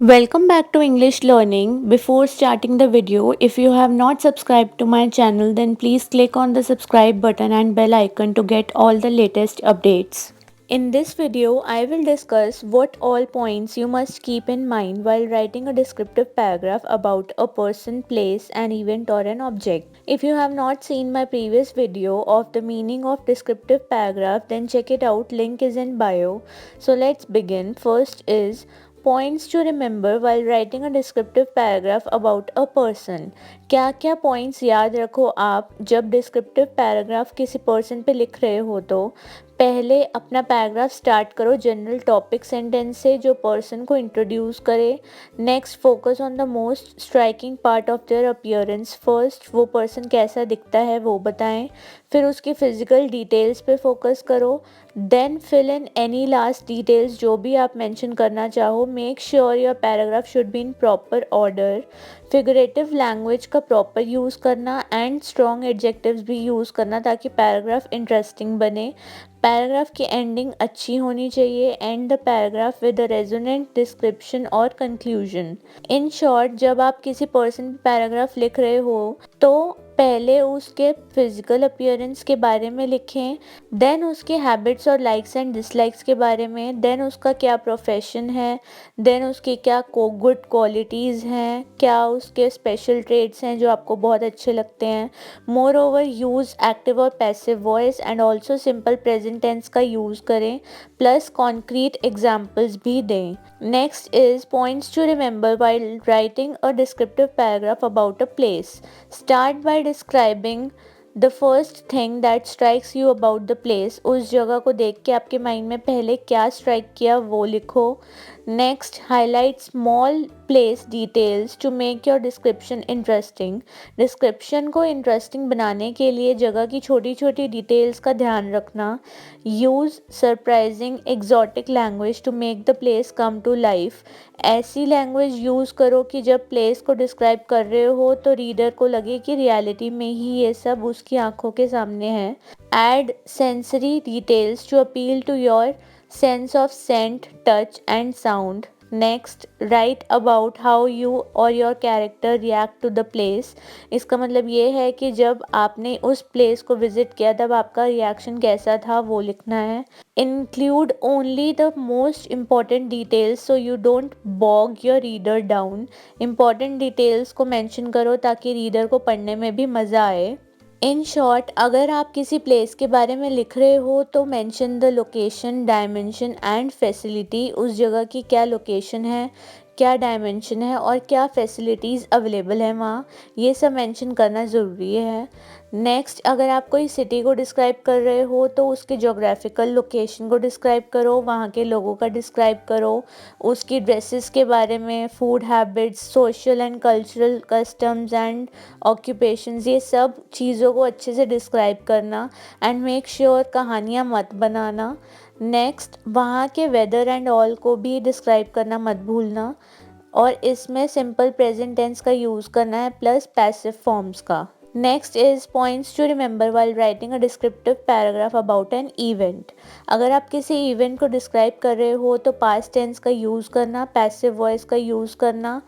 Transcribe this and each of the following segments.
Welcome back to English Learning. Before starting the video, if you have not subscribed to my channel, then please click on the subscribe button and bell icon to get all the latest updates. In this video, I will discuss what all points you must keep in mind while writing a descriptive paragraph about a person, place, an event or an object. If you have not seen my previous video of the meaning of descriptive paragraph, then check it out, link is in bio. So let's begin. First is points to remember while writing a descriptive paragraph about a person. क्या क्या points याद रखो आप जब descriptive paragraph किसी person पे लिख रहे हो। तो पहले अपना पैराग्राफ स्टार्ट करो जनरल टॉपिक सेंटेंस से जो पर्सन को इंट्रोड्यूस करे। Next focus on the most striking part of their appearance. First वो पर्सन कैसा दिखता है वो बताएं, फिर उसकी फिजिकल डिटेल्स पे फोकस करो। Then fill in any last details जो भी आप मेंशन करना चाहो। Make sure your paragraph should be in proper order. Figurative language का प्रॉपर यूज़ करना एंड स्ट्रॉन्ग एडजेक्टिव्स भी यूज़ करना ताकि पैराग्राफ इंटरेस्टिंग बने। पैराग्राफ की एंडिंग अच्छी होनी चाहिए। And the paragraph with a resonant description और कंक्लूजन। इन शॉर्ट, जब आप किसी पर्सन पे पैराग्राफ लिख रहे हो तो पहले उसके फिजिकल अपीयरेंस के बारे में लिखें, देन उसके हैबिट्स और लाइक्स एंड डिसलाइक्स के बारे में, देन उसका क्या प्रोफेशन है, देन उसकी क्या गुड क्वालिटीज़ हैं, क्या उसके स्पेशल ट्रेड्स हैं जो आपको बहुत अच्छे लगते हैं। मोर ओवर यूज़ एक्टिव और passive voice and also simple present tense का यूज़ करें, प्लस कॉन्क्रीट एग्जाम्पल्स भी दें। Next is points to remember while writing a descriptive paragraph about a place. Start by describing the first thing that strikes you about the place. उस जगह को देख के आपके माइंड में पहले क्या स्ट्राइक किया वो लिखो। Next, highlight small place details to make your description interesting. Description को इंटरेस्टिंग बनाने के लिए जगह की छोटी छोटी डिटेल्स का ध्यान रखना। Use surprising exotic language to make the place come to life. ऐसी लैंग्वेज यूज़ करो कि जब प्लेस को डिस्क्राइब कर रहे हो तो रीडर को लगे कि रियलिटी में ही ये सब उसकी आंखों के सामने है। Add sensory details to appeal to your sense of scent, touch and sound. Next, write about how you or your character react to the place. इसका मतलब ये है कि जब आपने उस प्लेस को विजिट किया तब आपका रिएक्शन कैसा था वो लिखना है। Include only the most important details so you don't bog your reader down. Important details को मेंशन करो ताकि रीडर को पढ़ने में भी मज़ा आए। इन शॉर्ट, अगर आप किसी प्लेस के बारे में लिख रहे हो तो mention the location, dimension and facility. उस जगह की क्या लोकेशन है, क्या डायमेंशन है और क्या फैसिलिटीज़ अवेलेबल है वहाँ, ये सब मेंशन करना ज़रूरी है। नेक्स्ट, अगर आप कोई सिटी को डिस्क्राइब कर रहे हो तो उसके जोग्राफिकल लोकेशन को डिस्क्राइब करो, वहाँ के लोगों का डिस्क्राइब करो, उसकी ड्रेसेस के बारे में, food habits, social and cultural customs and occupations, ये सब चीज़ों को अच्छे से डिस्क्राइब करना। एंड मेक श्योर कहानियाँ मत बनाना। नेक्स्ट, वहाँ के वेदर एंड ऑल को भी डिस्क्राइब करना मत भूलना और इसमें सिंपल प्रेजेंट टेंस का यूज़ करना है प्लस पैसिव फॉर्म्स का। Next is points to remember while writing a descriptive paragraph about an event. अगर आप किसी इवेंट को डिस्क्राइब कर रहे हो तो पास्ट टेंस का यूज़ करना, पैसिव वॉइस का यूज़ करना।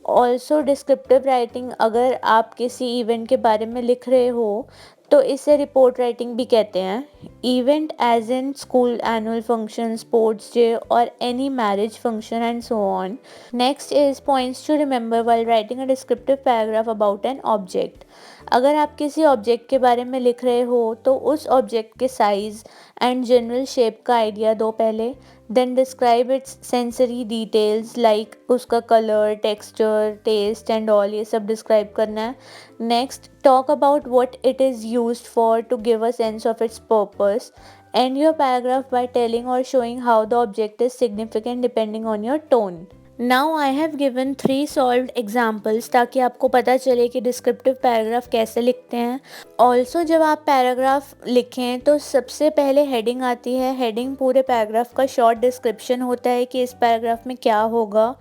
ऑल्सो डिस्क्रिप्टिव राइटिंग, अगर आप किसी इवेंट के बारे में लिख रहे हो तो इसे रिपोर्ट राइटिंग भी कहते हैं। Event as in school annual function, sports day और any marriage function and so on. Next is points to remember while writing a descriptive paragraph about an object. अगर आप किसी ऑब्जेक्ट के बारे में लिख रहे हो तो उस ऑब्जेक्ट के साइज़ एंड जनरल शेप का आइडिया दो पहले। Then describe its sensory details like उसका colour, texture, taste and all, ये सब डिस्क्राइब करना है। Next, talk about what it is used for to give a sense of its purpose. End your paragraph by telling or showing how the object is significant depending on your tone. Now I have given 3 solved examples ताकि आपको पता चले कि descriptive paragraph कैसे लिखते हैं। Also जब आप पैराग्राफ लिखें तो सबसे पहले हेडिंग आती है। हेडिंग पूरे पैराग्राफ का शॉर्ट डिस्क्रिप्शन होता है कि इस पैराग्राफ में क्या होगा।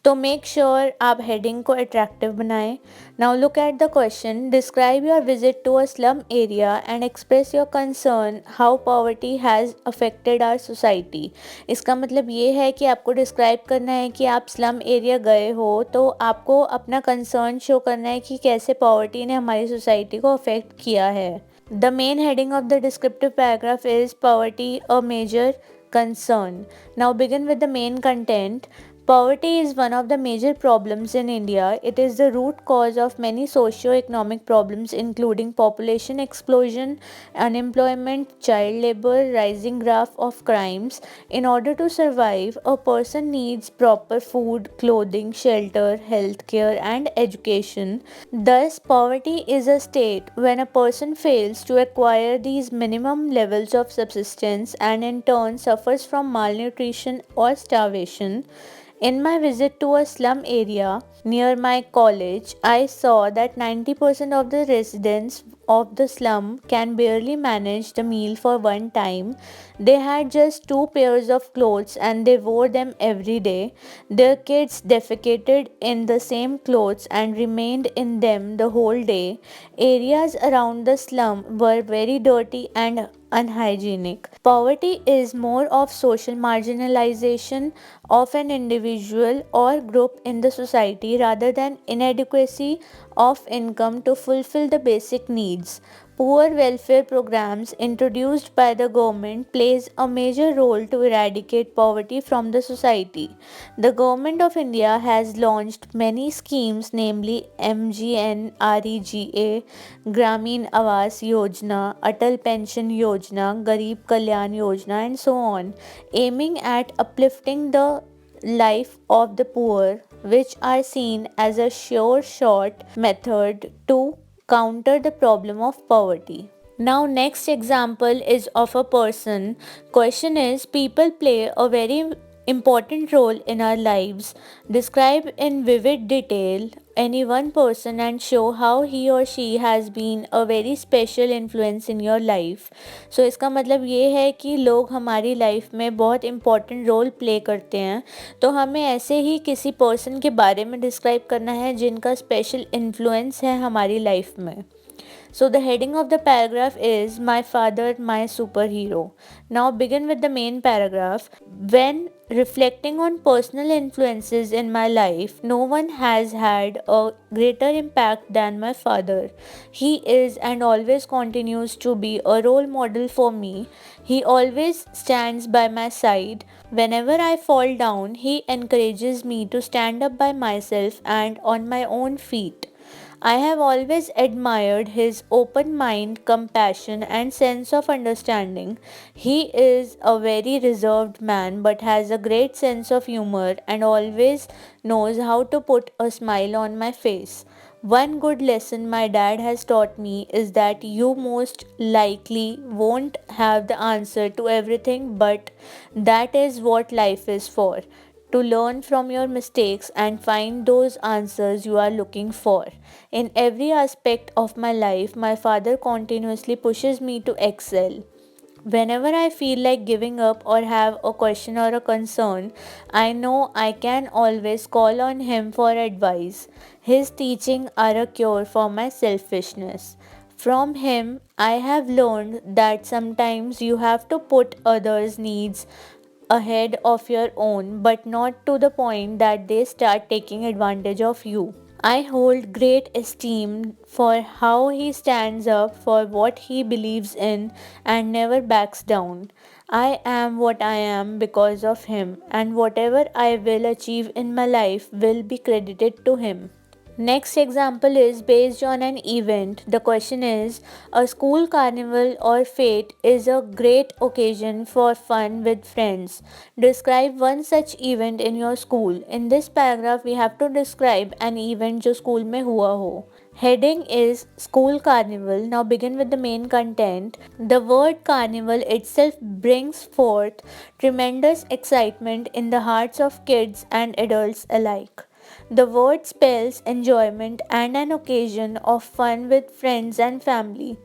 तो मेक श्योर आप हेडिंग को अट्रैक्टिव बनाएं। Now look at the question, describe your visit to a slum area and express your concern how poverty has affected our society. इसका मतलब ये है कि आपको डिस्क्राइब करना है कि आप स्लम एरिया गए हो, तो आपको अपना कंसर्न शो करना है कि कैसे पॉवर्टी ने हमारी सोसाइटी को अफेक्ट किया है। The main heading of the descriptive paragraph is poverty a major concern. Now begin with the main content. Poverty is one of the major problems in India. It is the root cause of many socio-economic problems including population explosion, unemployment, child labor, rising graph of crimes. In order to survive, a person needs proper food, clothing, shelter, healthcare and education. Thus, poverty is a state when a person fails to acquire these minimum levels of subsistence and in turn suffers from malnutrition or starvation. In my visit to a slum area near my college, I saw that 90% of the residents of the slum can barely manage the meal for one time. They had just two pairs of clothes and they wore them every day. Their kids defecated in the same clothes and remained in them the whole day. Areas around the slum were very dirty and unhygienic. Poverty is more of social marginalization of an individual or group in the society rather than inadequacy of income to fulfill the basic needs. Poor welfare programs introduced by the government plays a major role to eradicate poverty from the society. The government of India has launched many schemes, namely MGNREGA, Gramin Awas Yojana, Atal Pension Yojana, Garib Kalyan Yojana, and so on, aiming at uplifting the life of the poor, which are seen as a sure shot method to counter the problem of poverty. Now next example is of a person. Question is, people play a very important role in our lives. Describe in vivid detail any one person and show how he or she has been a very special influence in your life. So इसका मतलब ये है कि लोग हमारी life में बहुत important role play करते हैं, तो हमें ऐसे ही किसी पर्सन के बारे में डिस्क्राइब करना है जिनका स्पेशल इन्फ्लुएंस है हमारी लाइफ में. So the heading of the paragraph is My Father, My Superhero. Now begin with the main paragraph. When reflecting on personal influences in my life, no one has had a greater impact than my father. He is and always continues to be a role model for me. He always stands by my side. Whenever I fall down, he encourages me to stand up by myself and on my own feet. I have always admired his open mind, compassion, and sense of understanding. He is a very reserved man but has a great sense of humor and always knows how to put a smile on my face. One good lesson my dad has taught me is that you most likely won't have the answer to everything, but that is what life is for, to learn from your mistakes and find those answers you are looking for. In every aspect of my life, my father continuously pushes me to excel. Whenever I feel like giving up or have a question or a concern, I know I can always call on him for advice. His teachings are a cure for my selfishness. From him, I have learned that sometimes you have to put others' needs ahead of your own, but not to the point that they start taking advantage of you. I hold great esteem for how he stands up for what he believes in and never backs down. I am what I am because of him, and whatever I will achieve in my life will be credited to him. Next example is based on an event. The question is, a school carnival or fete is a great occasion for fun with friends. Describe one such event in your school. In this paragraph, we have to describe an event जो school में हुआ हो. Heading is School Carnival. Now begin with the main content. The word carnival itself brings forth tremendous excitement in the hearts of kids and adults alike. The word spells enjoyment and an occasion of fun with friends and family.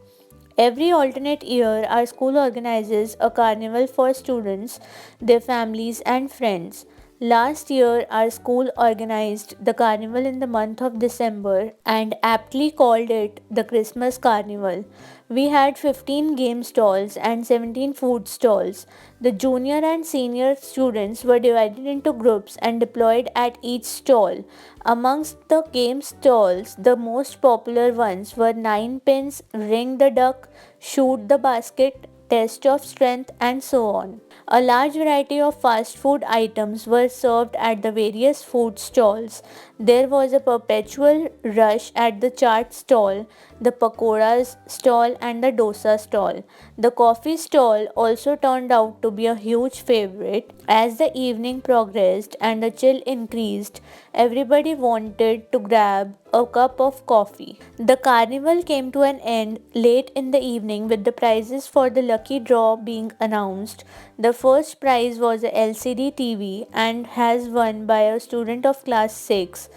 Every alternate year, our school organizes a carnival for students, their families, and friends. Last year, our school organized the carnival in the month of December and aptly called it the Christmas Carnival. We had 15 game stalls and 17 food stalls. The junior and senior students were divided into groups and deployed at each stall. Amongst the game stalls, the most popular ones were 9 pins, ring the duck, shoot the basket, test of strength, and so on. A large variety of fast food items were served at the various food stalls. There was a perpetual rush at the chaat stall, the pakoras stall, and the dosa stall. The coffee stall also turned out to be a huge favorite. As the evening progressed and the chill increased, everybody wanted to grab a cup of coffee. The carnival came to an end late in the evening with the prizes for the lucky draw being announced. The first prize was a LCD TV and has won by a student of class 6.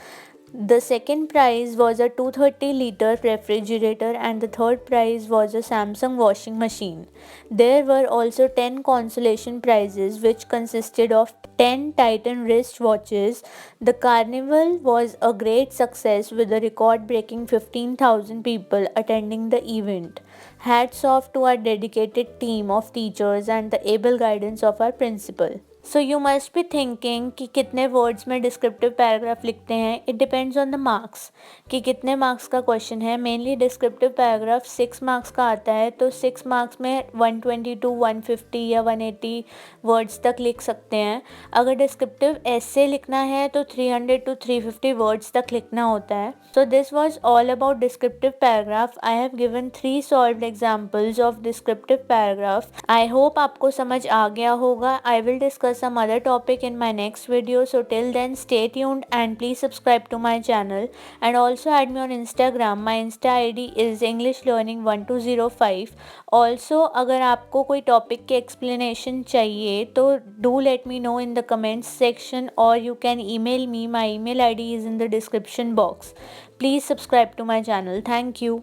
The second prize was a 230-liter refrigerator and the third prize was a Samsung washing machine. There were also 10 consolation prizes which consisted of 10 Titan wristwatches. The carnival was a great success with a record breaking 15,000 people attending the event. Hats off to our dedicated team of teachers and the able guidance of our principal. So you must be thinking कि कितने words में descriptive paragraph लिखते हैं. It depends on the marks कि कितने marks का question है. Mainly descriptive paragraph 6 marks का आता है, तो 6 मार्क्स में 120 टू 150 या 180 वर्ड्स तक लिख सकते हैं. अगर डिस्क्रिप्टिव एसे लिखना है तो 300 टू 350 वर्ड्स तक लिखना होता है. So this was all about descriptive paragraph. I have given 3 solved examples of descriptive paragraph. I hope आपको समझ आ गया होगा. I will discuss some other topic in my next video, so till then stay tuned and please subscribe to my channel and also add me on Instagram. My Insta ID is English Learning 1205. Also अगर आपको कोई topic के explanation चाहिए तो do let me know in the comments section or you can email me. My email ID is in the description box. Please subscribe to my channel. Thank you.